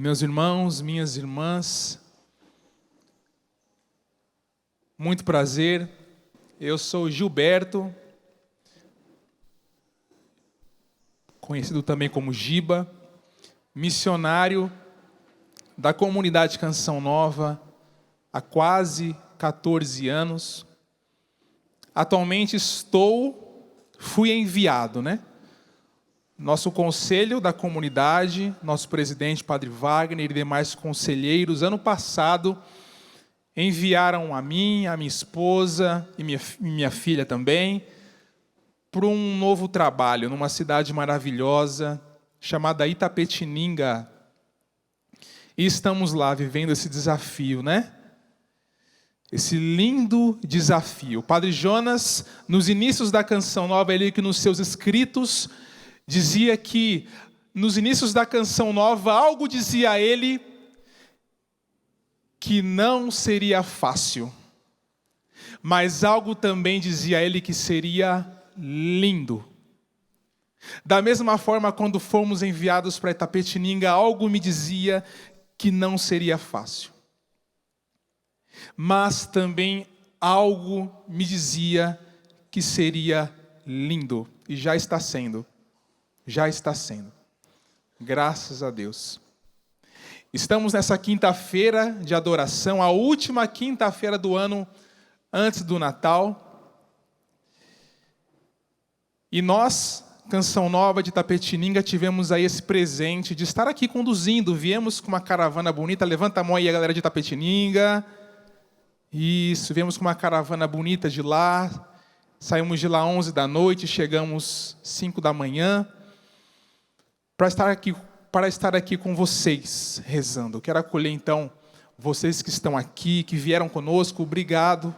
Meus irmãos, minhas irmãs, muito prazer. Eu sou Gilberto, conhecido também como Giba, missionário da comunidade Canção Nova há quase 14 anos. Atualmente fui enviado, Nosso conselho da comunidade, nosso presidente, Padre Wagner, e demais conselheiros, ano passado, enviaram a mim, a minha esposa e minha filha também, para um novo trabalho, numa cidade maravilhosa, chamada Itapetininga. E estamos lá, vivendo esse desafio, Esse lindo desafio. O Padre Jonas, nos inícios da Canção Nova, ele que nos seus escritos dizia que, nos inícios da Canção Nova, algo dizia a ele que não seria fácil. Mas algo também dizia a ele que seria lindo. Da mesma forma, quando fomos enviados para Itapetininga, algo me dizia que não seria fácil. Mas também algo me dizia que seria lindo. E já está sendo. Já está sendo. Graças a Deus. Estamos nessa quinta-feira de adoração, a última quinta-feira do ano antes do Natal. E nós, Canção Nova de Itapetininga, tivemos aí esse presente de estar aqui conduzindo. Viemos com uma caravana bonita. Levanta a mão aí, a galera de Itapetininga. Isso, viemos com uma caravana bonita de lá. Saímos de lá 11 da noite, chegamos 5 da manhã. Para estar aqui com vocês, rezando. Quero acolher, então, vocês que estão aqui, que vieram conosco. Obrigado.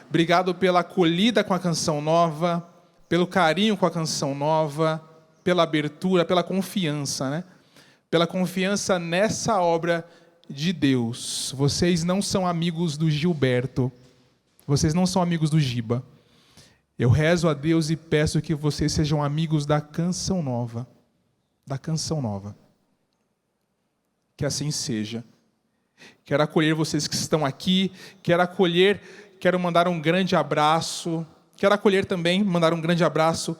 Obrigado pela acolhida com a Canção Nova, pelo carinho com a Canção Nova, pela abertura, pela confiança, Pela confiança nessa obra de Deus. Vocês não são amigos do Gilberto. Vocês não são amigos do Giba. Eu rezo a Deus e peço que vocês sejam amigos da Canção Nova. Da Canção Nova. Que assim seja. Quero acolher vocês que estão aqui. Quero mandar um grande abraço. Quero acolher também, mandar um grande abraço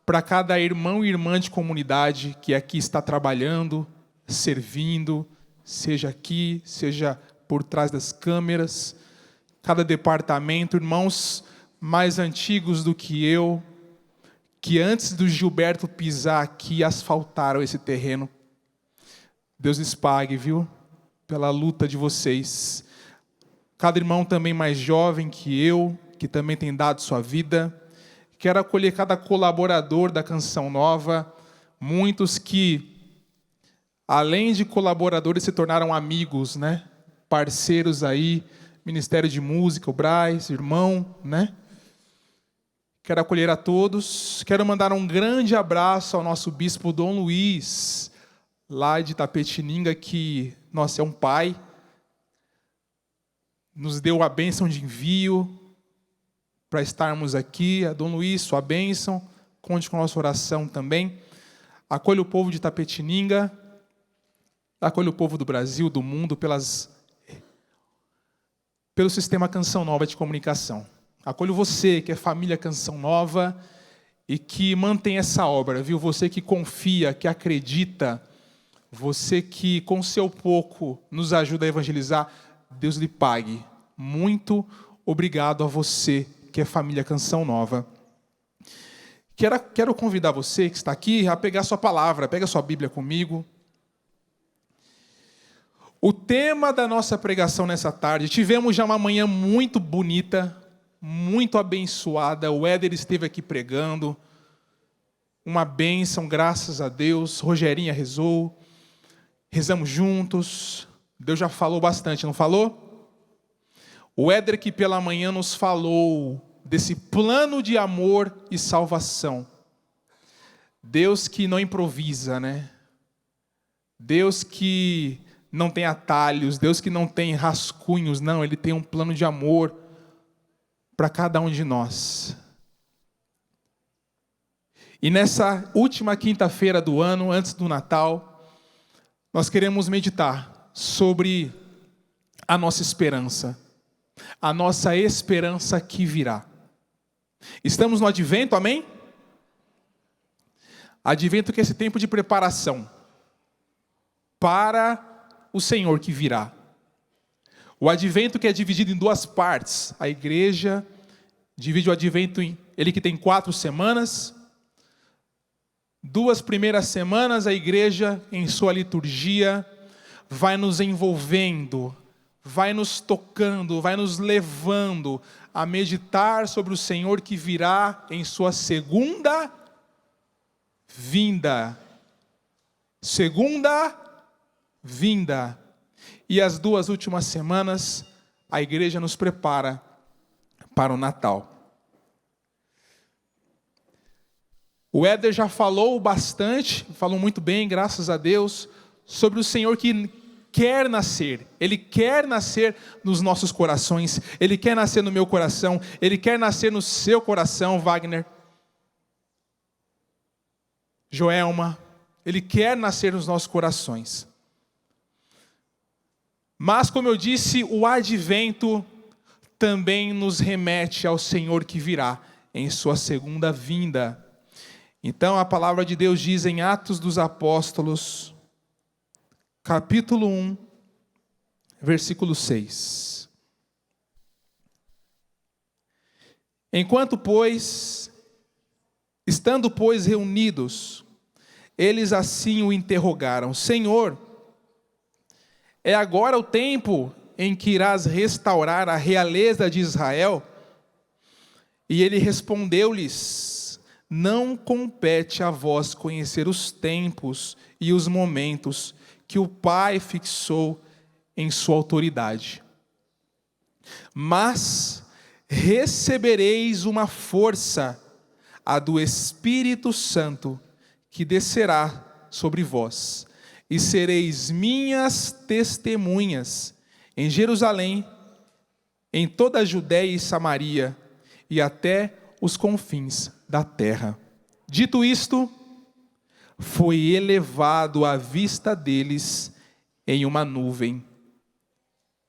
para cada irmão e irmã de comunidade que aqui está trabalhando, servindo, seja aqui, seja por trás das câmeras, cada departamento, irmãos mais antigos do que eu, que antes do Gilberto pisar aqui, asfaltaram esse terreno. Deus lhes pague, viu? Pela luta de vocês. Cada irmão também mais jovem que eu, que também tem dado sua vida. Quero acolher cada colaborador da Canção Nova, muitos que, além de colaboradores, se tornaram amigos, Parceiros aí, Ministério de Música, o Braz, irmão, Quero acolher a todos. Quero mandar um grande abraço ao nosso bispo Dom Luiz, lá de Itapetininga, que, é um pai. Nos deu a bênção de envio para estarmos aqui. A Dom Luiz, sua bênção. Conte com a nossa oração também. Acolha o povo de Itapetininga. Acolha o povo do Brasil, do mundo, pelo sistema Canção Nova de comunicação. Acolho você, que é família Canção Nova, e que mantém essa obra, viu? Você que confia, que acredita, você que com seu pouco nos ajuda a evangelizar, Deus lhe pague. Muito obrigado a você, que é família Canção Nova. Quero convidar você que está aqui a pegar sua palavra, pega sua Bíblia comigo. O tema da nossa pregação nessa tarde, tivemos já uma manhã muito bonita, muito abençoada. O Éder esteve aqui pregando, uma bênção, graças a Deus. Rogerinha rezou, rezamos juntos. Deus já falou bastante, não falou? O Éder que pela manhã nos falou desse plano de amor e salvação. Deus que não improvisa, Deus que não tem atalhos, Deus que não tem rascunhos, não, Ele tem um plano de amor para cada um de nós. E nessa última quinta-feira do ano, antes do Natal, nós queremos meditar sobre a nossa esperança que virá. Estamos no Advento, amém? Advento que é esse tempo de preparação para o Senhor que virá. O Advento que é dividido em duas partes. A igreja divide o Advento ele que tem 4 semanas. 2 primeiras semanas, a igreja, em sua liturgia, vai nos envolvendo, vai nos tocando, vai nos levando a meditar sobre o Senhor que virá em sua segunda vinda. Segunda vinda. E as 2 últimas semanas, a igreja nos prepara para o Natal. O Éder já falou bastante, falou muito bem, graças a Deus, sobre o Senhor que quer nascer. Ele quer nascer nos nossos corações. Ele quer nascer no meu coração. Ele quer nascer no seu coração, Wagner. Joelma. Ele quer nascer nos nossos corações. Mas, como eu disse, o Advento também nos remete ao Senhor que virá em sua segunda vinda. Então, a palavra de Deus diz em Atos dos Apóstolos, capítulo 1, versículo 6. Estando, pois, reunidos, eles assim o interrogaram: Senhor, é agora o tempo em que irás restaurar a realeza de Israel? E ele respondeu-lhes: não compete a vós conhecer os tempos e os momentos que o Pai fixou em sua autoridade. Mas recebereis uma força, a do Espírito Santo, que descerá sobre vós, e sereis minhas testemunhas em Jerusalém, em toda a Judéia e Samaria, e até os confins da terra. Dito isto, foi elevado à vista deles em uma nuvem,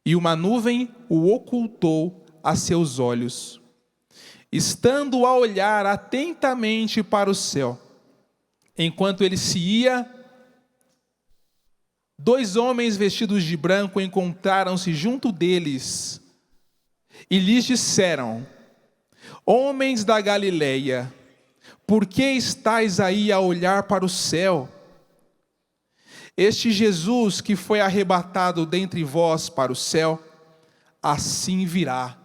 e uma nuvem o ocultou a seus olhos. Estando a olhar atentamente para o céu, enquanto ele se ia, 2 homens vestidos de branco encontraram-se junto deles, e lhes disseram: homens da Galileia, por que estáis aí a olhar para o céu? Este Jesus que foi arrebatado dentre vós para o céu, assim virá,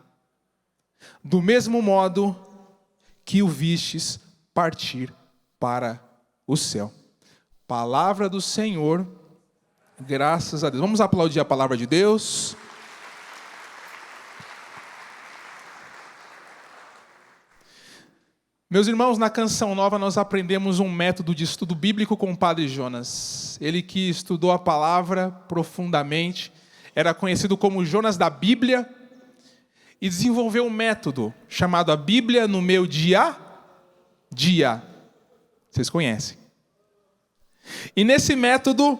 do mesmo modo que o vistes partir para o céu. Palavra do Senhor, graças a Deus. Vamos aplaudir a palavra de Deus. Meus irmãos, na Canção Nova nós aprendemos um método de estudo bíblico com o Padre Jonas. Ele que estudou a palavra profundamente, era conhecido como Jonas da Bíblia, e desenvolveu um método chamado a Bíblia no meu dia a dia. Vocês conhecem. E nesse método,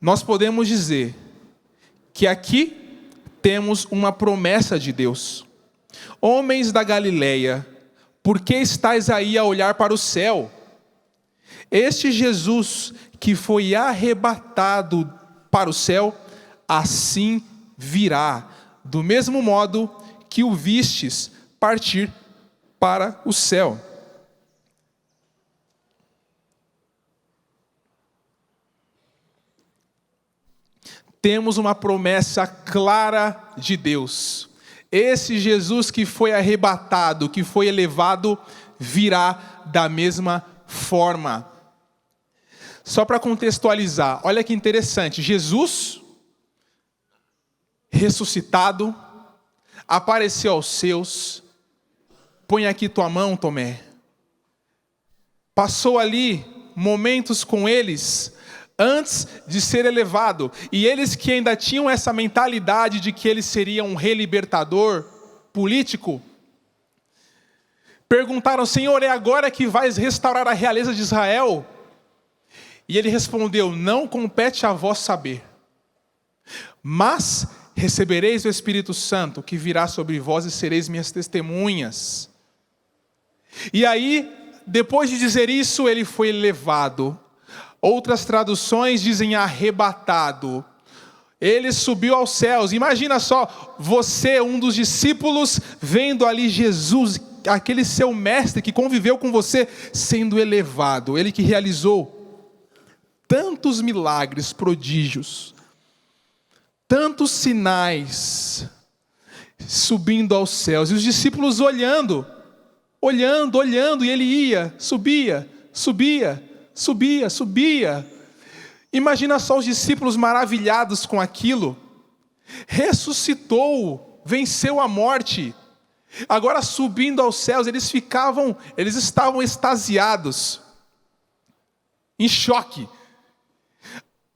nós podemos dizer que aqui temos uma promessa de Deus. Homens da Galileia, por que estáis aí a olhar para o céu? Este Jesus que foi arrebatado para o céu, assim virá, do mesmo modo que o vistes partir para o céu. Temos uma promessa clara de Deus. Esse Jesus que foi arrebatado, que foi elevado, virá da mesma forma. Só para contextualizar, olha que interessante. Jesus, ressuscitado, apareceu aos seus. Põe aqui tua mão, Tomé. Passou ali momentos com eles antes de ser elevado. E eles que ainda tinham essa mentalidade de que ele seria um relibertador político, Perguntaram: Senhor, é agora que vais restaurar a realeza de Israel? E ele respondeu: não compete a vós saber, mas recebereis o Espírito Santo, que virá sobre vós e sereis minhas testemunhas. E aí, depois de dizer isso, ele foi levado. Outras traduções dizem arrebatado. Ele subiu aos céus. Imagina só, você, um dos discípulos, vendo ali Jesus, aquele seu mestre que conviveu com você, sendo elevado. Ele que realizou tantos milagres, prodígios, tantos sinais, subindo aos céus. E os discípulos olhando, e ele ia, subia. Imagina só os discípulos maravilhados com aquilo. Ressuscitou, venceu a morte. Agora subindo aos céus, eles estavam extasiados, em choque.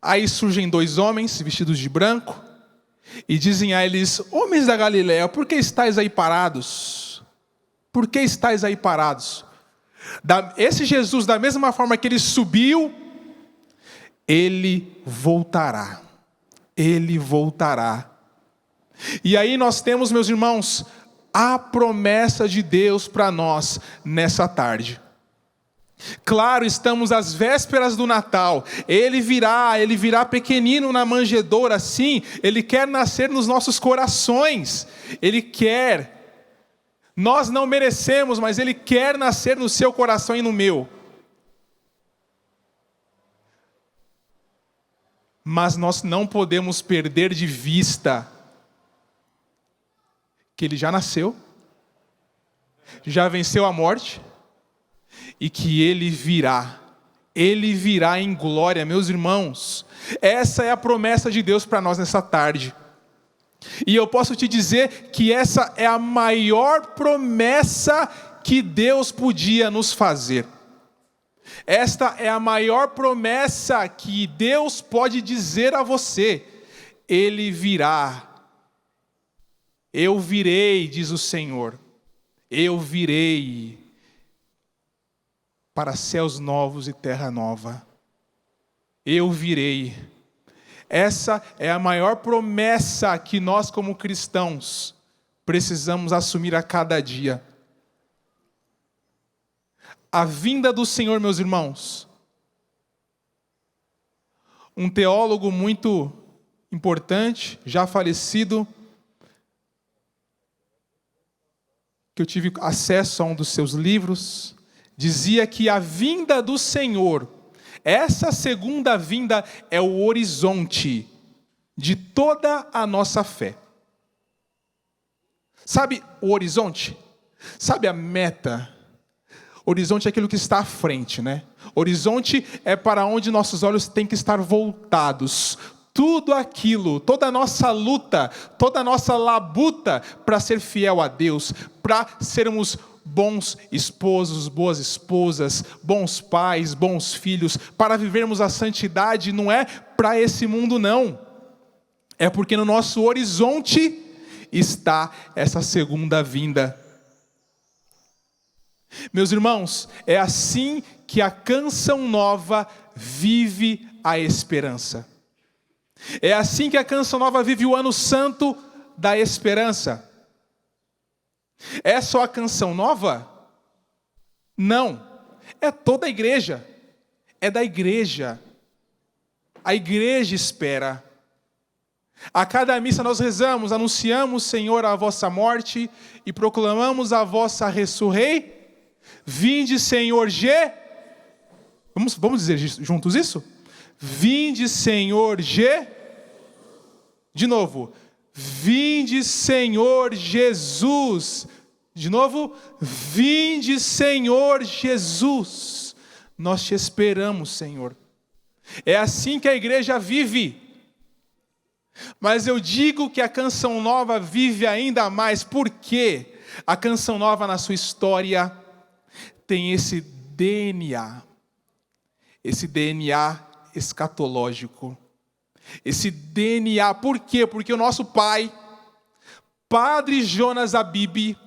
Aí surgem 2 homens vestidos de branco e dizem a eles: homens da Galileia, por que estáis aí parados? Por que estáis aí parados? Esse Jesus, da mesma forma que ele subiu, ele voltará. Ele voltará. E aí nós temos, meus irmãos, a promessa de Deus para nós nessa tarde. Claro, estamos às vésperas do Natal. Ele virá pequenino na manjedoura, sim. Ele quer nascer nos nossos corações. Ele quer. Nós não merecemos, mas Ele quer nascer no seu coração e no meu. Mas nós não podemos perder de vista que Ele já nasceu, já venceu a morte, e que Ele virá em glória, meus irmãos. Essa é a promessa de Deus para nós nessa tarde. E eu posso te dizer que essa é a maior promessa que Deus podia nos fazer. Esta é a maior promessa que Deus pode dizer a você. Ele virá. Eu virei, diz o Senhor. Eu virei para céus novos e terra nova. Eu virei. Essa é a maior promessa que nós, como cristãos, precisamos assumir a cada dia. A vinda do Senhor, meus irmãos. Um teólogo muito importante, já falecido, que eu tive acesso a um dos seus livros, dizia que a vinda do Senhor, essa segunda vinda, é o horizonte de toda a nossa fé. Sabe o horizonte? Sabe a meta? Horizonte é aquilo que está à frente, né? Horizonte é para onde nossos olhos têm que estar voltados. Tudo aquilo, toda a nossa luta, toda a nossa labuta para ser fiel a Deus, para sermos bons esposos, boas esposas, bons pais, bons filhos, para vivermos a santidade, não é para esse mundo, não. É porque no nosso horizonte está essa segunda vinda. Meus irmãos, é assim que a Canção Nova vive a esperança. É assim que a Canção Nova vive o Ano Santo da esperança. É só a Canção Nova? Não. É toda a igreja. É da igreja. A igreja espera. A cada missa nós rezamos, anunciamos, Senhor, a vossa morte e proclamamos a vossa ressurreição. Vinde, Senhor, Vamos dizer juntos isso? Vinde, Senhor, De novo. Vinde, Senhor Jesus. De novo. Vinde, Senhor Jesus. Nós te esperamos, Senhor. É assim que a igreja vive. Mas eu digo que a Canção Nova vive ainda mais. Por quê? A Canção Nova, na sua história, tem esse DNA escatológico. Esse DNA, por quê? Porque o nosso pai, Padre Jonas Abib,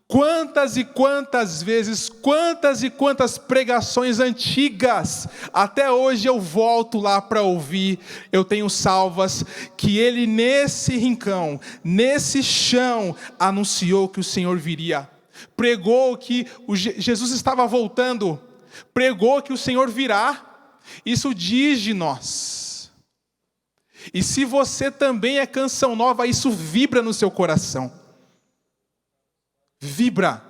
Quantas e quantas vezes, quantas e quantas pregações antigas, até hoje eu volto lá para ouvir, eu tenho salvas, que ele nesse rincão, nesse chão, anunciou que o Senhor viria, pregou que Jesus estava voltando, pregou que o Senhor virá. Isso diz de nós. E se você também é canção nova, isso vibra no seu coração. Vibra,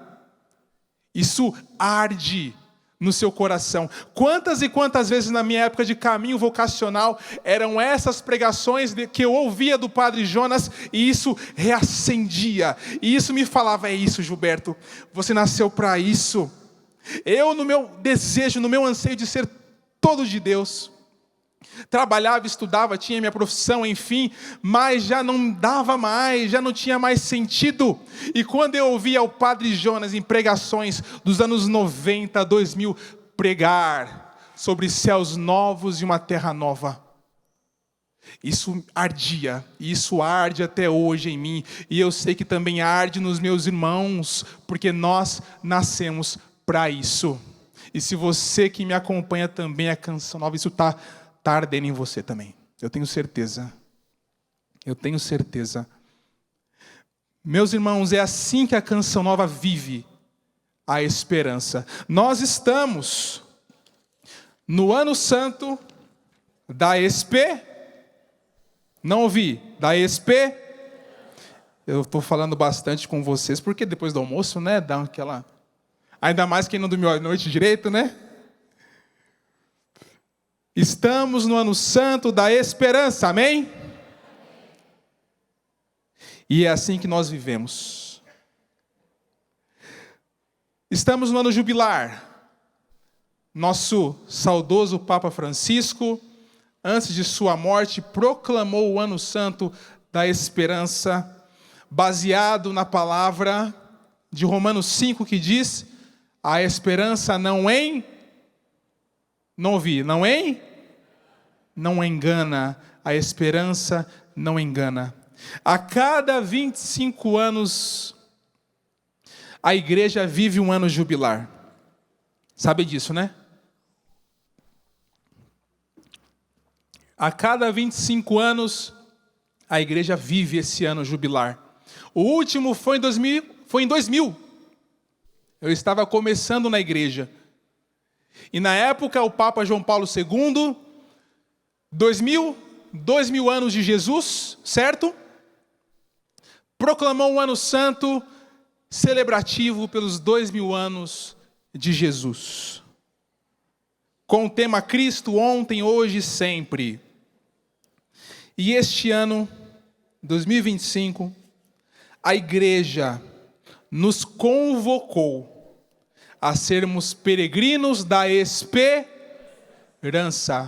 isso arde no seu coração. Quantas e quantas vezes na minha época de caminho vocacional eram essas pregações que eu ouvia do Padre Jonas e isso reacendia, e isso me falava: é isso, Gilberto, você nasceu para isso. Eu, no meu desejo, no meu anseio de ser todo de Deus, trabalhava, estudava, tinha minha profissão, enfim, mas já não dava mais, já não tinha mais sentido. E quando eu ouvia o Padre Jonas em pregações dos anos 90, 2000, pregar sobre céus novos e uma terra nova, isso ardia, e isso arde até hoje em mim, e eu sei que também arde nos meus irmãos, porque nós nascemos para isso. E se você que me acompanha também é canção nova, isso está ardendo em você também. Eu tenho certeza. Eu tenho certeza. Meus irmãos, é assim que a canção nova vive a esperança. Nós estamos no ano santo da não ouvi, da eu estou falando bastante com vocês, porque depois do almoço, né, dá aquela... Ainda mais quem não dormiu a noite direito, né? Estamos no ano santo da esperança, amém? E é assim que nós vivemos. Estamos no ano jubilar. Nosso saudoso Papa Francisco, antes de sua morte, proclamou o ano santo da esperança, baseado na palavra de Romanos 5, que diz: a esperança não engana, a esperança não engana. A cada 25 anos, a igreja vive um ano jubilar. Sabe disso, né? A cada 25 anos, a igreja vive esse ano jubilar. O último foi em 2000. Eu estava começando na igreja. E na época, o Papa João Paulo II, 2000 anos de Jesus, certo? Proclamou um ano santo celebrativo pelos 2000 anos de Jesus. Com o tema Cristo ontem, hoje e sempre. E este ano, 2025, a igreja nos convocou a sermos peregrinos da esperança.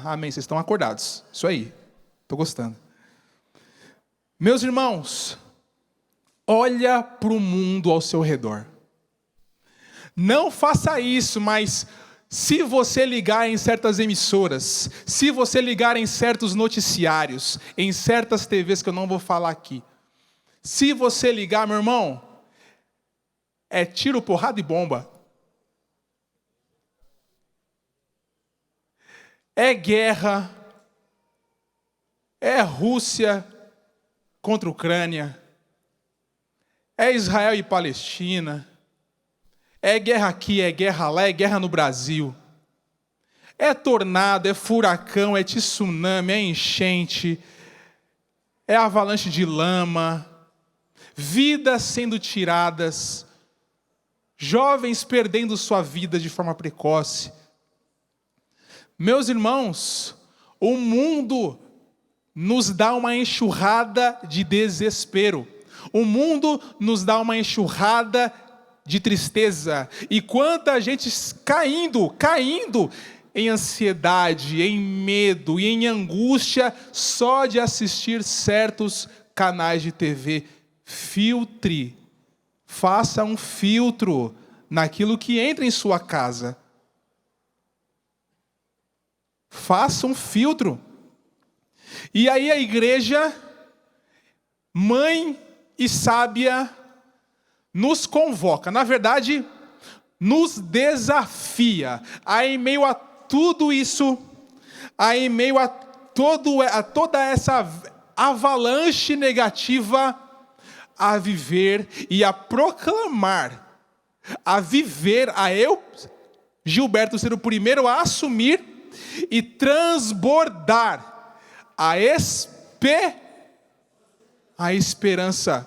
Amém. Vocês estão acordados. Isso aí. Estou gostando. Meus irmãos, olha para o mundo ao seu redor. Não faça isso, mas se você ligar em certas emissoras, se você ligar em certos noticiários, em certas TVs que eu não vou falar aqui, se você ligar, meu irmão, é tiro, porrada e bomba. É guerra, é Rússia contra a Ucrânia, é Israel e Palestina, é guerra aqui, é guerra lá, é guerra no Brasil, é tornado, é furacão, é tsunami, é enchente, é avalanche de lama, vidas sendo tiradas, jovens perdendo sua vida de forma precoce. Meus irmãos, o mundo nos dá uma enxurrada de desespero. O mundo nos dá uma enxurrada de tristeza. E quanta gente caindo em ansiedade, em medo e em angústia só de assistir certos canais de TV. Filtre. Faça um filtro naquilo que entra em sua casa. Faça um filtro. E aí a igreja, mãe e sábia, nos convoca, na verdade, nos desafia. Aí, em meio a tudo isso, aí, em meio a toda essa avalanche negativa, a viver e a proclamar, a viver, a eu, Gilberto, ser o primeiro a assumir e transbordar a esperança.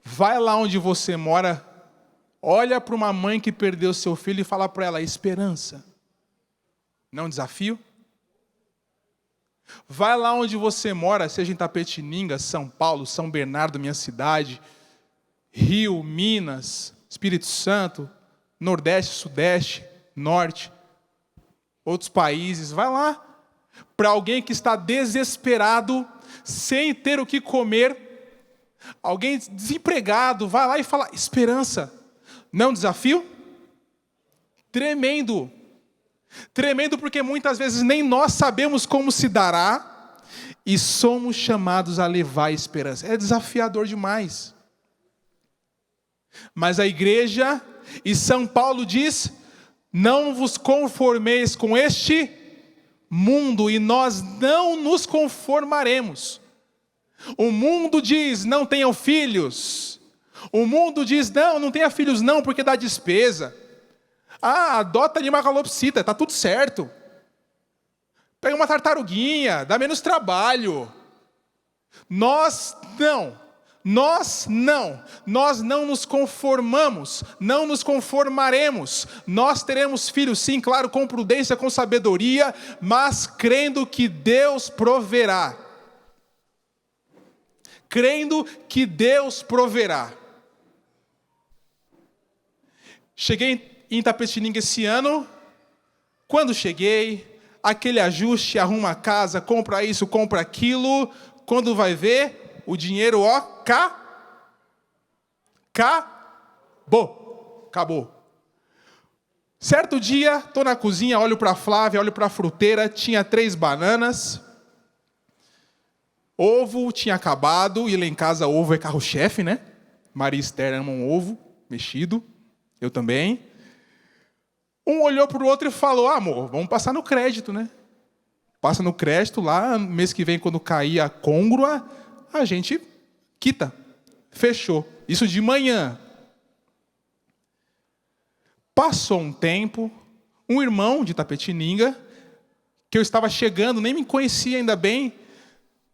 Vai lá onde você mora, olha para uma mãe que perdeu seu filho e fala para ela, esperança. Não é um desafio? Vai lá onde você mora, seja em Itapetininga, São Paulo, São Bernardo, minha cidade, Rio, Minas, Espírito Santo, Nordeste, Sudeste, Norte, outros países. Vai lá para alguém que está desesperado, sem ter o que comer, alguém desempregado, vai lá e fala, esperança. Não é um desafio? Tremendo. Tremendo porque muitas vezes nem nós sabemos como se dará e somos chamados a levar a esperança. É desafiador demais. Mas a igreja, e São Paulo diz, não vos conformeis com este mundo, e nós não nos conformaremos. O mundo diz, não tenham filhos. O mundo diz, não tenha filhos não, porque dá despesa. Adota ali uma calopsita, está tudo certo. Pega uma tartaruguinha, dá menos trabalho. Nós não nos conformamos, não nos conformaremos. Nós teremos filhos, sim, claro, com prudência, com sabedoria, mas crendo que Deus proverá. Crendo que Deus proverá. Cheguei em Itapetininga esse ano. Quando cheguei, aquele ajuste, arruma a casa, compra isso, compra aquilo. Quando vai ver, o dinheiro, acabou. Certo dia, estou na cozinha, olho para a Flávia, olho para a fruteira, tinha 3 bananas, ovo tinha acabado, e lá em casa ovo é carro-chefe, né? Maria Esther ama um ovo mexido, eu também. Um olhou para o outro e falou, amor, vamos passar no crédito, né? Passa no crédito lá, mês que vem, quando cair a côngrua, a gente quita. Fechou. Isso de manhã. Passou um tempo, um irmão de Itapetininga, que eu estava chegando, nem me conhecia ainda bem,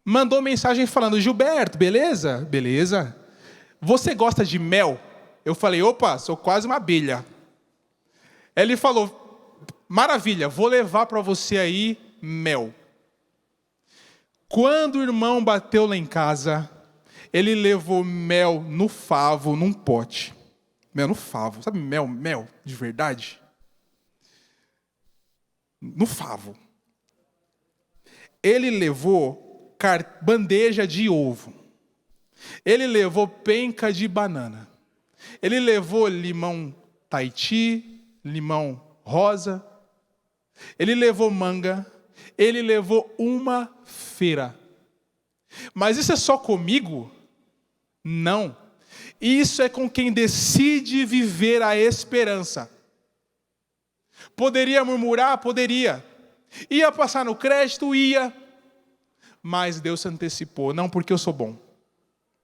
mandou mensagem falando, Gilberto, beleza? Beleza. Você gosta de mel? Eu falei, opa, sou quase uma abelha. Ele falou, maravilha, vou levar para você aí mel. Quando o irmão bateu lá em casa, ele levou mel no favo, num pote. Mel no favo, sabe mel de verdade? No favo. Ele levou bandeja de ovo. Ele levou penca de banana. Ele levou limão Tahiti, limão rosa, ele levou manga, ele levou uma feira. Mas isso é só comigo? Não. Isso é com quem decide viver a esperança. Poderia murmurar? Poderia. Ia passar no crédito? Ia. Mas Deus se antecipou. Não porque eu sou bom.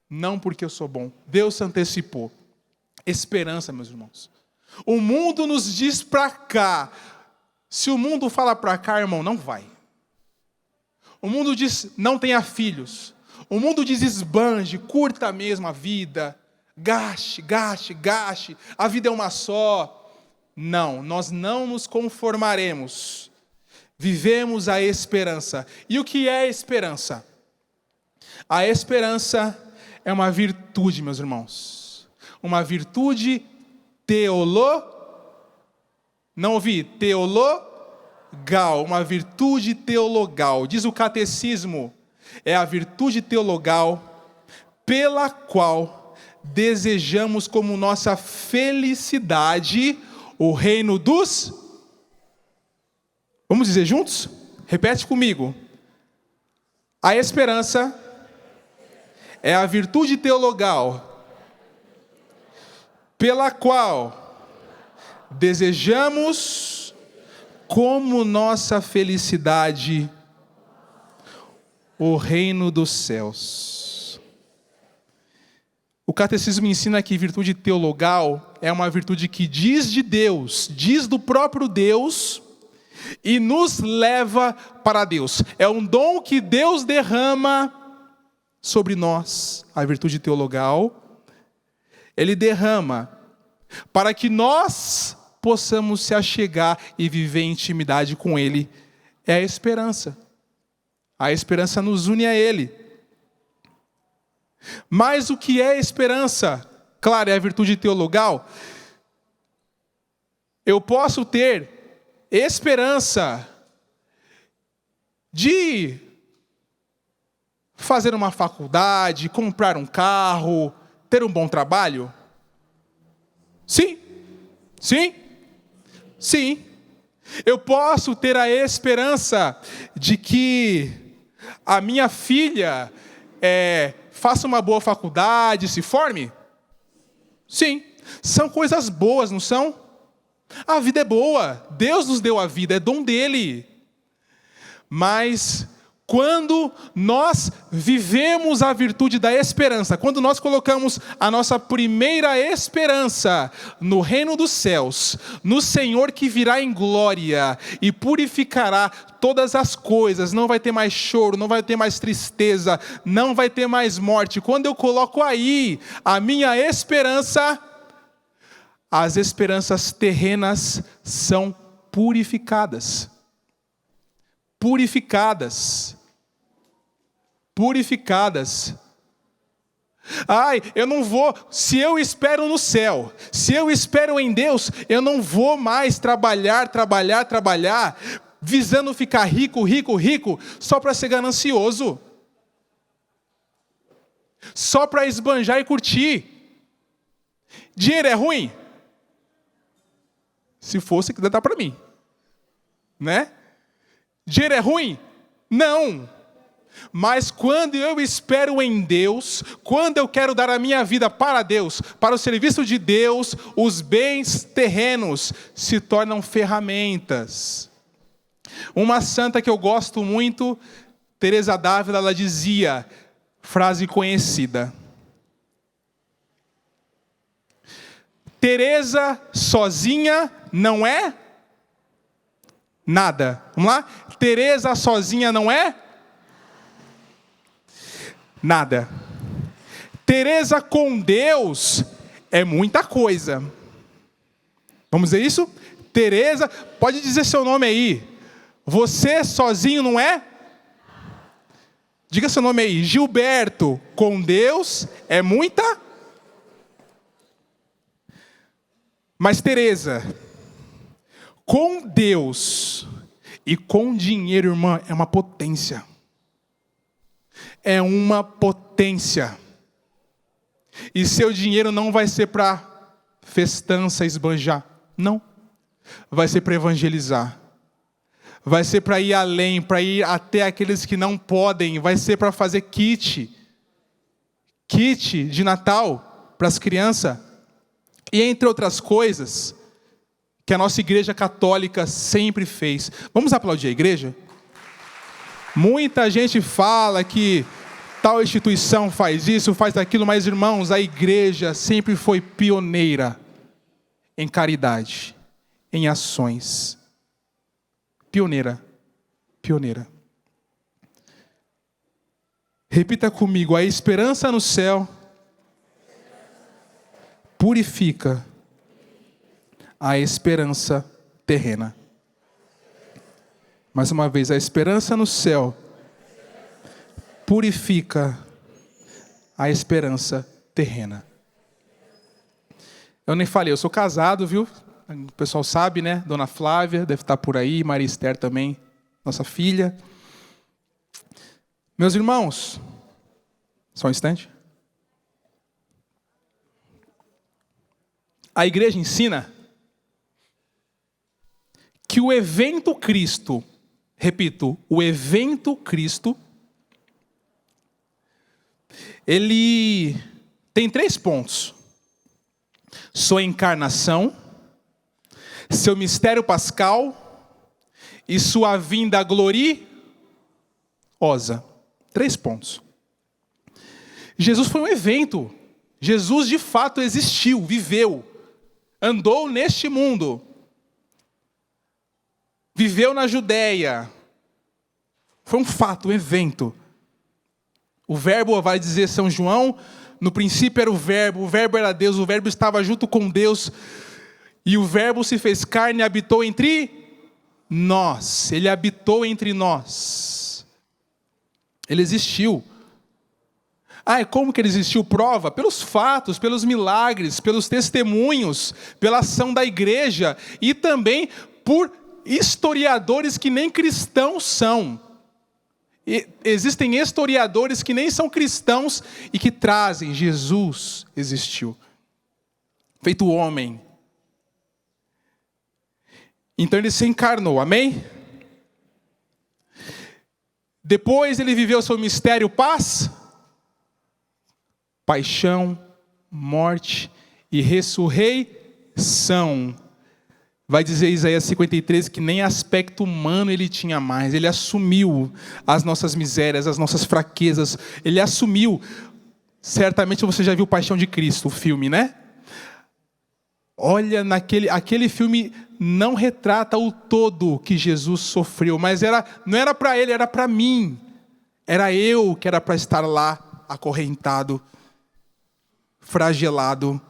Não porque eu sou bom. Deus se antecipou. Esperança, meus irmãos. O mundo nos diz para cá. Se o mundo fala para cá, irmão, não vai. O mundo diz, não tenha filhos. O mundo diz, esbanje, curta mesmo a vida. Gaste. A vida é uma só. Não, nós não nos conformaremos. Vivemos a esperança. E o que é esperança? A esperança é uma virtude, meus irmãos. Uma virtude teologal, uma virtude teologal. Diz o catecismo, é a virtude teologal pela qual desejamos como nossa felicidade o reino dos... Vamos dizer juntos? Repete comigo. A esperança é a virtude teologal, pela qual desejamos como nossa felicidade o reino dos céus. O catecismo ensina que virtude teologal é uma virtude que diz de Deus, diz do próprio Deus e nos leva para Deus. É um dom que Deus derrama sobre nós, a virtude teologal. Ele derrama para que nós possamos se achegar e viver em intimidade com Ele. É a esperança. A esperança nos une a Ele. Mas o que é esperança? Claro, é a virtude teologal. Eu posso ter esperança de fazer uma faculdade, comprar um carro, ter um bom trabalho? Sim. Sim. Sim. Eu posso ter a esperança de que a minha filha faça uma boa faculdade, se forme? Sim. São coisas boas, não são? A vida é boa. Deus nos deu a vida, é dom dele. Mas quando nós vivemos a virtude da esperança, quando nós colocamos a nossa primeira esperança no reino dos céus, no Senhor que virá em glória e purificará todas as coisas, não vai ter mais choro, não vai ter mais tristeza, não vai ter mais morte. Quando eu coloco aí a minha esperança, as esperanças terrenas são purificadas. Purificadas. Ai, eu não vou, se eu espero no céu, se eu espero em Deus, eu não vou mais trabalhar, visando ficar rico, só para ser ganancioso. Só para esbanjar e curtir. Dinheiro é ruim? Se fosse, que dá para mim. Né? Dinheiro é ruim? Não. Mas quando eu espero em Deus, quando eu quero dar a minha vida para Deus, para o serviço de Deus, os bens terrenos se tornam ferramentas. Uma santa que eu gosto muito, Teresa d'Ávila, ela dizia, frase conhecida: Teresa sozinha não é nada. Vamos lá? Teresa sozinha não é nada. Teresa com Deus é muita coisa. Vamos dizer isso? Teresa, pode dizer seu nome aí. Você sozinho não é? Diga seu nome aí. Gilberto, com Deus é muita. Mas Teresa, com Deus e com dinheiro, irmã, é uma potência. É uma potência. E seu dinheiro não vai ser para festança, esbanjar. Não. Vai ser para evangelizar. Vai ser para ir além, para ir até aqueles que não podem. Vai ser para fazer kit de Natal para as crianças. E entre outras coisas que a nossa igreja católica sempre fez. Vamos aplaudir a igreja? Muita gente fala que tal instituição faz isso, faz aquilo, mas irmãos, a igreja sempre foi pioneira em caridade, em ações. Pioneira. Repita comigo: a esperança no céu purifica a esperança terrena. Mais uma vez, a esperança no céu purifica a esperança terrena. Eu nem falei, eu sou casado, viu? O pessoal sabe, né? Dona Flávia deve estar por aí, Maria Esther também, nossa filha. Meus irmãos, só um instante. A igreja ensina que o evento Cristo, repito, o evento Cristo, ele tem 3 pontos: sua encarnação, seu mistério pascal e sua vinda gloriosa. 3 pontos. Jesus foi um evento. Jesus de fato existiu, viveu, andou neste mundo, viveu na Judéia. Foi um fato, um evento. O verbo, vai dizer São João, no princípio era o verbo era Deus, o verbo estava junto com Deus, e o verbo se fez carne e habitou entre nós. Ele habitou entre nós. Ele existiu. E como que ele existiu? Prova pelos fatos, pelos milagres, pelos testemunhos, pela ação da igreja e também por historiadores que nem cristãos são. Existem historiadores que nem são cristãos e que trazem: Jesus existiu, feito homem. Então ele se encarnou, amém? Depois ele viveu seu mistério paixão, morte e ressurreição. Vai dizer Isaías 53 que nem aspecto humano ele tinha mais. Ele assumiu as nossas misérias, as nossas fraquezas. Ele assumiu. Certamente você já viu Paixão de Cristo, o filme, né? Olha, aquele filme não retrata o todo que Jesus sofreu, mas não era para ele, era para mim. Era eu que era para estar lá, acorrentado, flagelado.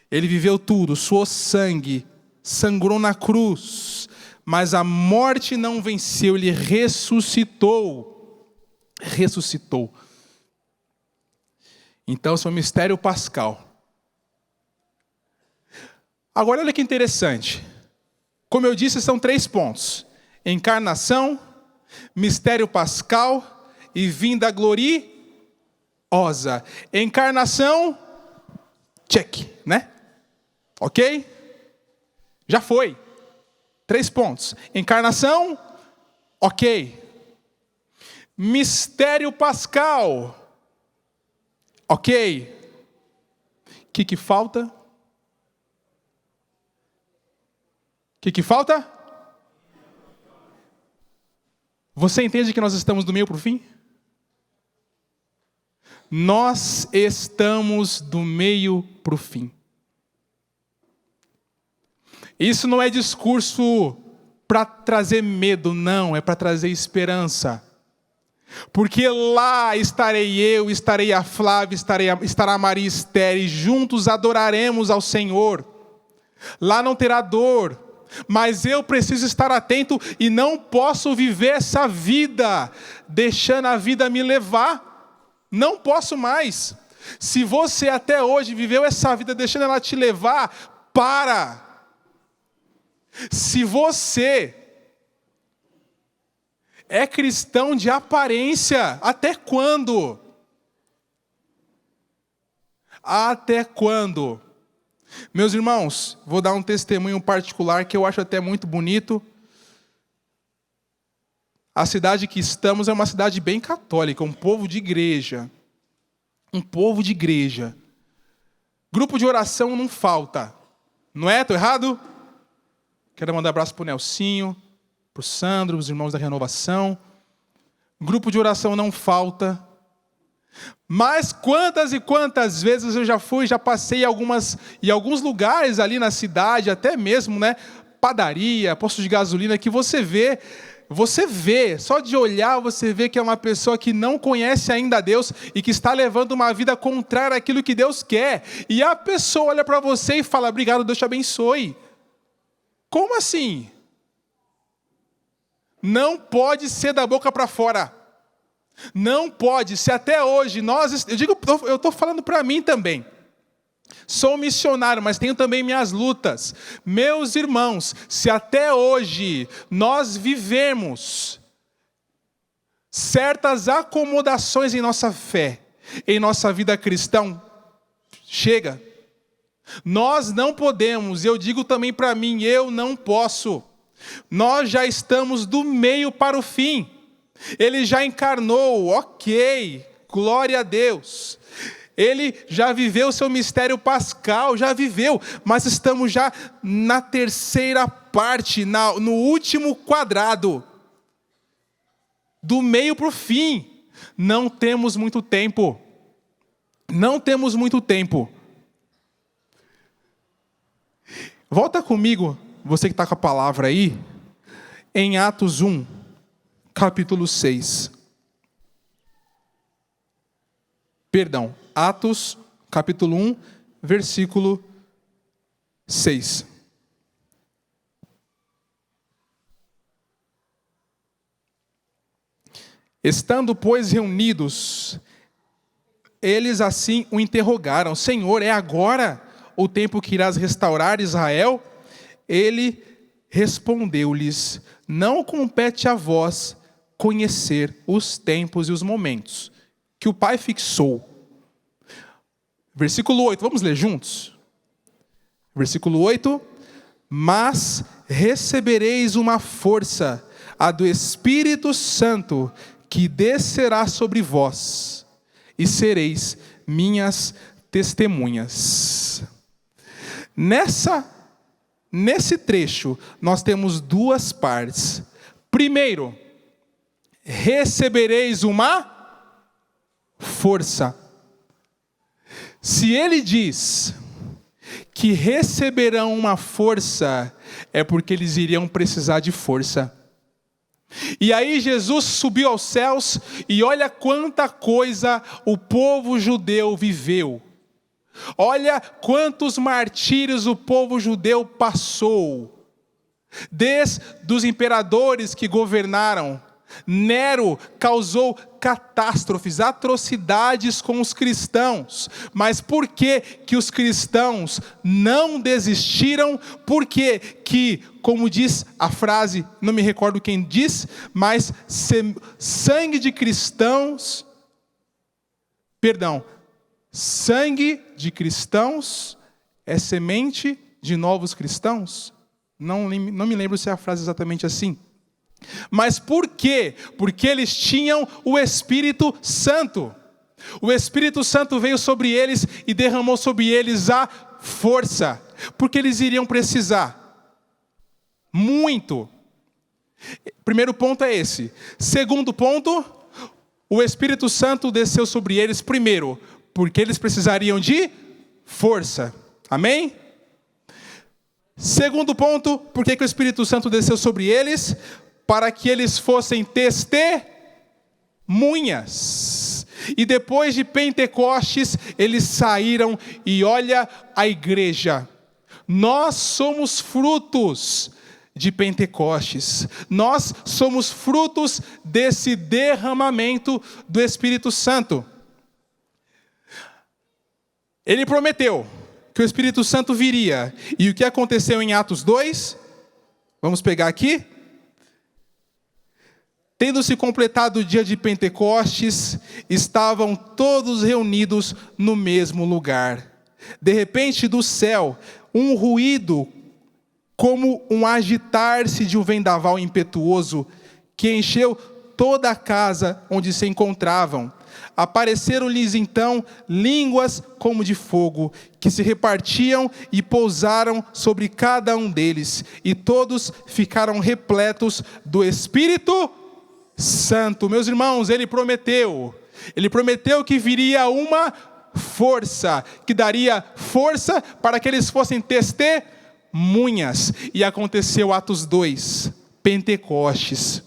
Ele viveu tudo, suou sangue, sangrou na cruz, mas a morte não venceu, ele ressuscitou. Ressuscitou. Então, seu mistério pascal. Agora, olha que interessante. Como eu disse, são 3 pontos: encarnação, mistério pascal e vinda gloriosa. Encarnação, check, né? Ok? Já foi. 3 pontos. Encarnação, ok. Mistério pascal, ok. O que falta? O que falta? Você entende que nós estamos do meio para o fim? Nós estamos do meio para o fim. Isso não é discurso para trazer medo, não, é para trazer esperança. Porque lá estarei eu, estarei a Flávia, estará a Maria Esther, e juntos adoraremos ao Senhor. Lá não terá dor, mas eu preciso estar atento e não posso viver essa vida deixando a vida me levar. Não posso mais. Se você até hoje viveu essa vida deixando ela te levar, para. Se você é cristão de aparência, até quando? Até quando? Meus irmãos, vou dar um testemunho particular que eu acho até muito bonito. A cidade que estamos é uma cidade bem católica, um povo de igreja. Um povo de igreja. Grupo de oração não falta. Não é? Estou errado? Quero mandar um abraço para o Nelsinho, para o Sandro, os irmãos da Renovação. Grupo de oração não falta. Mas quantas e quantas vezes eu já passei em alguns lugares ali na cidade, até mesmo, né, padaria, posto de gasolina, que você vê, só de olhar você vê que é uma pessoa que não conhece ainda a Deus e que está levando uma vida contrária àquilo que Deus quer. E a pessoa olha para você e fala: obrigado, Deus te abençoe. Como assim? Não pode ser da boca para fora. Não pode. Se até hoje eu estou falando para mim também. Sou missionário, mas tenho também minhas lutas. Meus irmãos, se até hoje nós vivemos certas acomodações em nossa fé, em nossa vida cristã, chega. Nós não podemos, eu digo também para mim, eu não posso. Nós já estamos do meio para o fim. Ele já encarnou, ok. Glória a Deus. Ele já viveu o seu mistério pascal, já viveu, mas estamos já na terceira parte, no último quadrado, do meio para o fim. Não temos muito tempo. Não temos muito tempo. Volta comigo, você que está com a palavra aí, em Atos 1, capítulo 6. Perdão, Atos, capítulo 1, versículo 6. Estando, pois, reunidos, eles assim o interrogaram: Senhor, é agora o tempo que irás restaurar Israel? Ele respondeu-lhes: não compete a vós conhecer os tempos e os momentos que o Pai fixou. Versículo 8, vamos ler juntos? Versículo 8: mas recebereis uma força, a do Espírito Santo, que descerá sobre vós, e sereis minhas testemunhas. Nesse trecho, nós temos duas partes. Primeiro, recebereis uma força. Se ele diz que receberão uma força, é porque eles iriam precisar de força. E aí Jesus subiu aos céus e olha quanta coisa o povo judeu viveu. Olha quantos martírios o povo judeu passou. Desde os imperadores que governaram, Nero causou catástrofes, atrocidades com os cristãos. Mas por que os cristãos não desistiram? Porque que, como diz a frase, não me recordo quem diz, mas sangue de cristãos é semente de novos cristãos? Não me lembro se é a frase exatamente assim. Mas por quê? Porque eles tinham o Espírito Santo. O Espírito Santo veio sobre eles e derramou sobre eles a força. Porque eles iriam precisar muito. Primeiro ponto é esse. Segundo ponto, o Espírito Santo desceu sobre eles primeiro, porque eles precisariam de força. Amém? Segundo ponto, por que o Espírito Santo desceu sobre eles? Para que eles fossem testemunhas. E depois de Pentecostes, eles saíram e olha a igreja. Nós somos frutos de Pentecostes. Nós somos frutos desse derramamento do Espírito Santo. Ele prometeu que o Espírito Santo viria. E o que aconteceu em Atos 2? Vamos pegar aqui. Tendo se completado o dia de Pentecostes, estavam todos reunidos no mesmo lugar. De repente, do céu, um ruído, como um agitar-se de um vendaval impetuoso, que encheu toda a casa onde se encontravam. Apareceram-lhes então línguas como de fogo, que se repartiam e pousaram sobre cada um deles. E todos ficaram repletos do Espírito Santo. Meus irmãos, ele prometeu que viria uma força, que daria força para que eles fossem testemunhas. E aconteceu Atos 2, Pentecostes.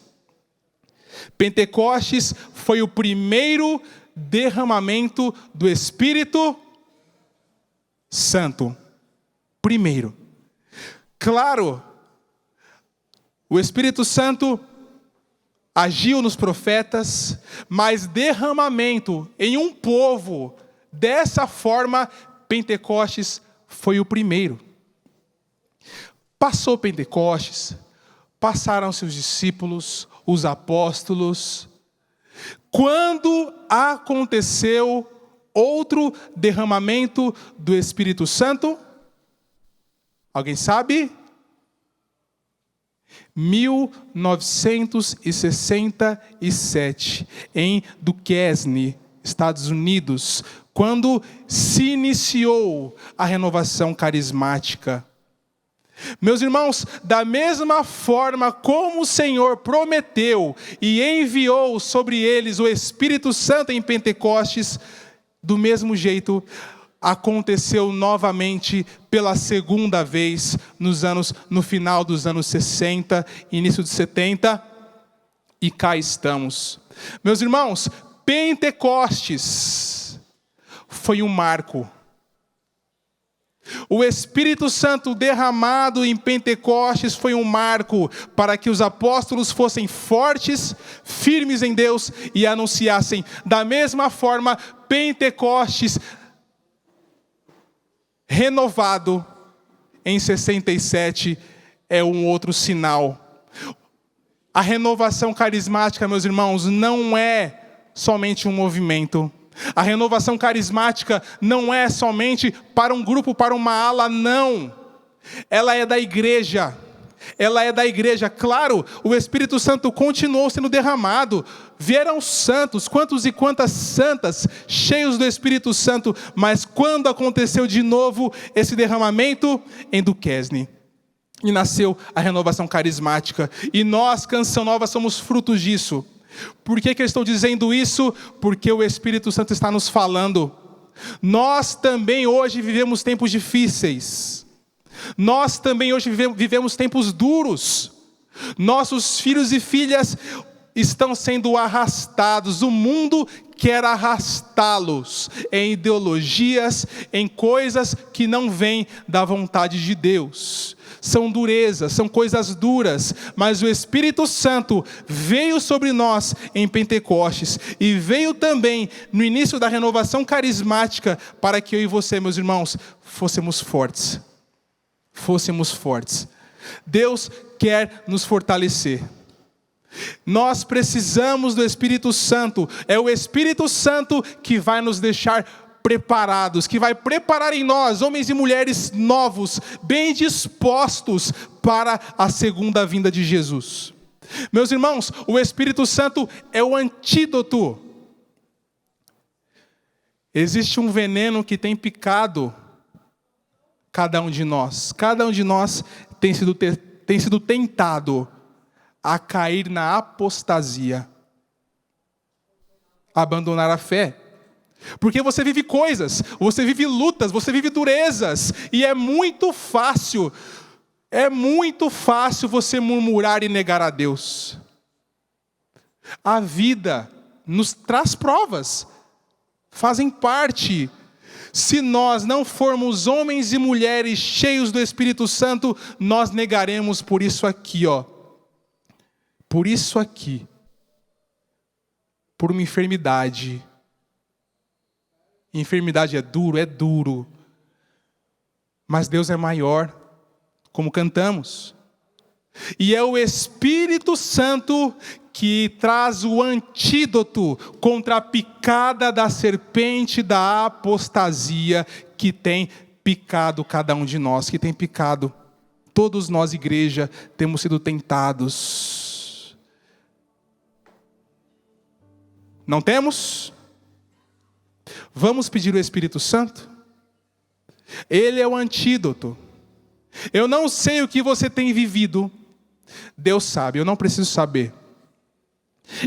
Pentecostes foi o primeiro derramamento do Espírito Santo. Primeiro. Claro, o Espírito Santo agiu nos profetas, mas derramamento em um povo dessa forma, Pentecostes foi o primeiro. Passou Pentecostes, passaram-se os discípulos, os apóstolos. Quando aconteceu outro derramamento do Espírito Santo? Alguém sabe? 1967, em Duquesne, Estados Unidos, quando se iniciou a renovação carismática. Meus irmãos, da mesma forma como o Senhor prometeu e enviou sobre eles o Espírito Santo em Pentecostes, do mesmo jeito aconteceu novamente pela segunda vez no final dos anos 60, início de 70, e cá estamos. Meus irmãos, Pentecostes foi um marco. O Espírito Santo derramado em Pentecostes foi um marco para que os apóstolos fossem fortes, firmes em Deus e anunciassem. Da mesma forma, Pentecostes renovado em 67 é um outro sinal. A renovação carismática, meus irmãos, não é somente um movimento. A renovação carismática não é somente para um grupo, para uma ala, não. Ela é da igreja. Ela é da igreja. Claro, o Espírito Santo continuou sendo derramado. Vieram santos, quantos e quantas santas, cheios do Espírito Santo. Mas quando aconteceu de novo esse derramamento? Em Duquesne. E nasceu a renovação carismática. E nós, Canção Nova, somos frutos disso. Por que eu estou dizendo isso? Porque o Espírito Santo está nos falando. Nós também hoje vivemos tempos difíceis. Nós também hoje vivemos tempos duros. Nossos filhos e filhas estão sendo arrastados. O mundo quer arrastá-los em ideologias, em coisas que não vêm da vontade de Deus. São durezas, são coisas duras, mas o Espírito Santo veio sobre nós em Pentecostes e veio também no início da renovação carismática para que eu e você, meus irmãos, fôssemos fortes. Fôssemos fortes. Deus quer nos fortalecer. Nós precisamos do Espírito Santo. É o Espírito Santo que vai nos deixar preparados, que vai preparar em nós, homens e mulheres novos, bem dispostos para a segunda vinda de Jesus. Meus irmãos, o Espírito Santo é o antídoto. Existe um veneno que tem picado cada um de nós. Cada um de nós tem sido tentado a cair na apostasia, abandonar a fé. Porque você vive coisas, você vive lutas, você vive durezas, e é muito fácil você murmurar e negar a Deus. A vida nos traz provas, fazem parte. Se nós não formos homens e mulheres cheios do Espírito Santo, nós negaremos por isso aqui, por isso aqui, por uma enfermidade. Enfermidade é duro, mas Deus é maior, como cantamos. E é o Espírito Santo que traz o antídoto contra a picada da serpente da apostasia que tem picado cada um de nós, que tem picado. Todos nós, igreja, temos sido tentados. Não temos? Vamos pedir o Espírito Santo? Ele é o antídoto. Eu não sei o que você tem vivido. Deus sabe, eu não preciso saber.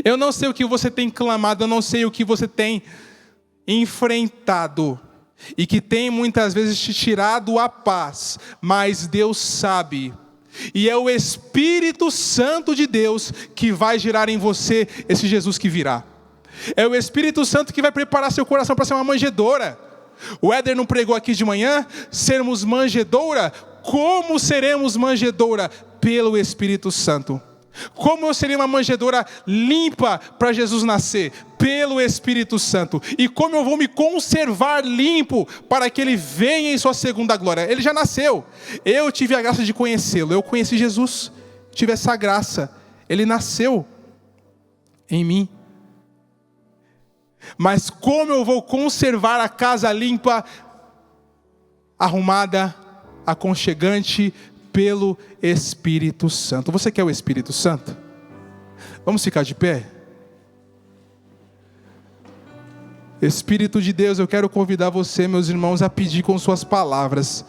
Eu não sei o que você tem clamado, eu não sei o que você tem enfrentado. E que tem muitas vezes te tirado a paz. Mas Deus sabe. E é o Espírito Santo de Deus que vai gerar em você esse Jesus que virá. É o Espírito Santo que vai preparar seu coração para ser uma manjedoura. O Éder não pregou aqui de manhã, sermos manjedoura. Como seremos manjedoura? Pelo Espírito Santo. Como eu seria uma manjedoura limpa para Jesus nascer? Pelo Espírito Santo. E como eu vou me conservar limpo para que Ele venha em sua segunda glória? Ele já nasceu. Eu tive a graça de conhecê-lo. Eu conheci Jesus. Tive essa graça. Ele nasceu em mim. Mas como eu vou conservar a casa limpa, arrumada, aconchegante, pelo Espírito Santo? Você quer o Espírito Santo? Vamos ficar de pé? Espírito de Deus, eu quero convidar você, meus irmãos, a pedir com suas palavras.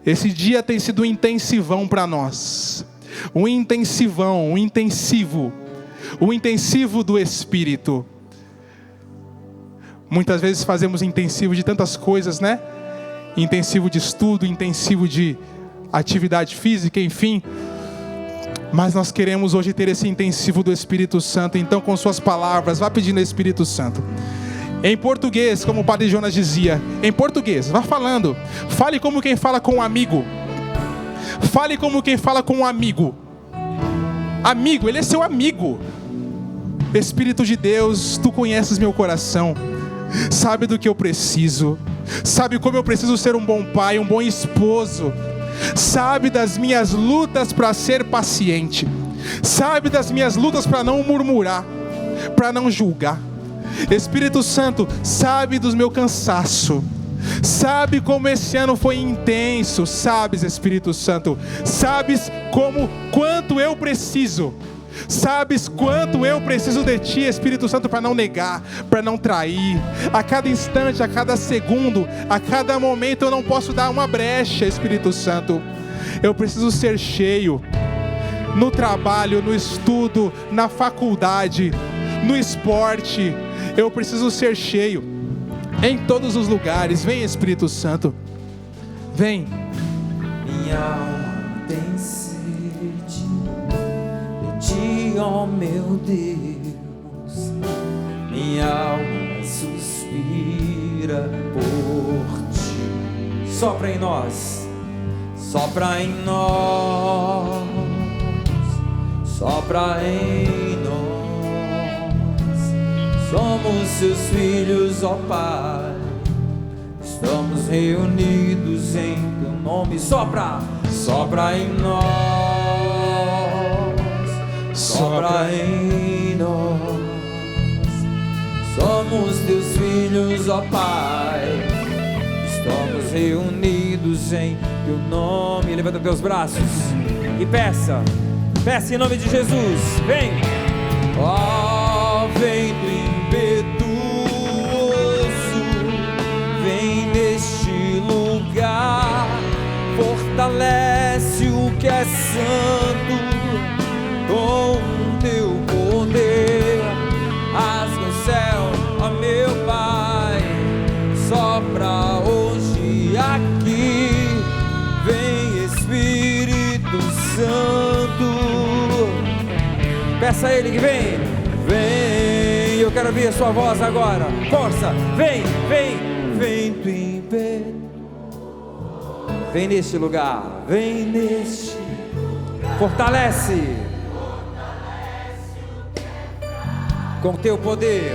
Esse dia tem sido um intensivão para nós. Um intensivão, um intensivo do Espírito. Muitas vezes fazemos intensivo de tantas coisas, né? Intensivo de estudo, intensivo de atividade física, enfim. Mas nós queremos hoje ter esse intensivo do Espírito Santo. Então, com suas palavras, vá pedindo ao Espírito Santo. Em português, como o Padre Jonas dizia, em português, vá falando. Fale como quem fala com um amigo. Fale como quem fala com um amigo. Amigo, ele é seu amigo. Espírito de Deus, tu conheces meu coração. Sabe do que eu preciso. Sabe como eu preciso ser um bom pai, um bom esposo. Sabe das minhas lutas para ser paciente. Sabe das minhas lutas para não murmurar, para não julgar. Espírito Santo, sabe do meu cansaço. Sabe como esse ano foi intenso. Sabes, Espírito Santo, sabes quanto eu preciso. Sabes quanto eu preciso de Ti, Espírito Santo, para não negar, para não trair. A cada instante, a cada segundo, a cada momento eu não posso dar uma brecha, Espírito Santo. Eu preciso ser cheio no trabalho, no estudo, na faculdade, no esporte. Eu preciso ser cheio em todos os lugares. Vem, Espírito Santo, vem. Minha alma tem sede de Ti, ó meu Deus. Minha alma suspira por Ti. Sopra em nós, sopra em nós, sopra em nós. Somos Seus filhos, ó Pai. Estamos reunidos em Teu nome. Sopra, sopra em nós, sopra em nós. Somos Teus filhos, ó Pai. Estamos reunidos em Teu nome. Levanta teus braços e peça em nome de Jesus. Vem, ó vento impetuoso, vem neste lugar, fortalece o que é santo com o Teu poder. Rasga o céu, ó meu Pai, sopra hoje aqui. Vem Espírito Santo, peça a Ele que vem, vem. Eu quero ouvir a sua voz agora, força, vem, vem, vento impetuoso. Vem neste lugar, vem neste, fortalece com Teu poder.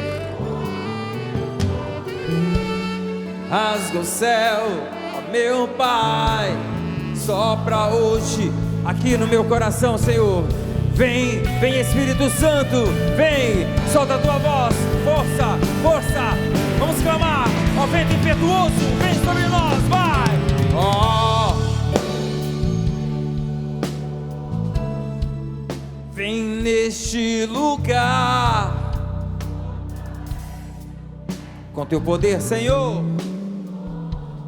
Rasga o céu, ó meu Pai, sopra hoje aqui no meu coração, Senhor. Vem, vem Espírito Santo, vem, solta a tua voz, força, força. Vamos clamar, ó vento impetuoso, vem sobre nós, vai. Ó, vem neste lugar com Teu poder, Senhor.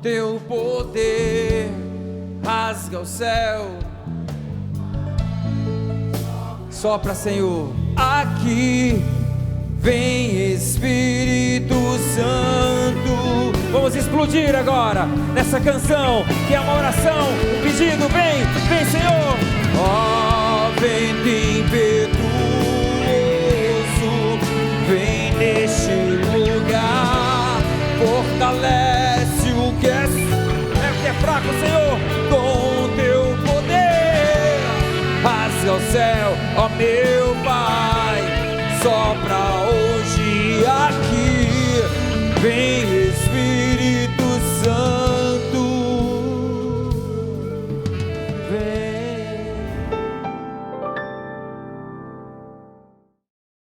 Teu poder rasga o céu. Sopra, Senhor, aqui. Vem Espírito Santo. Vamos explodir agora nessa canção, que é uma oração, um pedido. Vem, vem Senhor. Ó vento impetuoso, vem neste lugar, fortalece o que é fraco, Senhor, com o Teu poder. Rasga o céu, ó meu Pai, sopra hoje aqui. Vem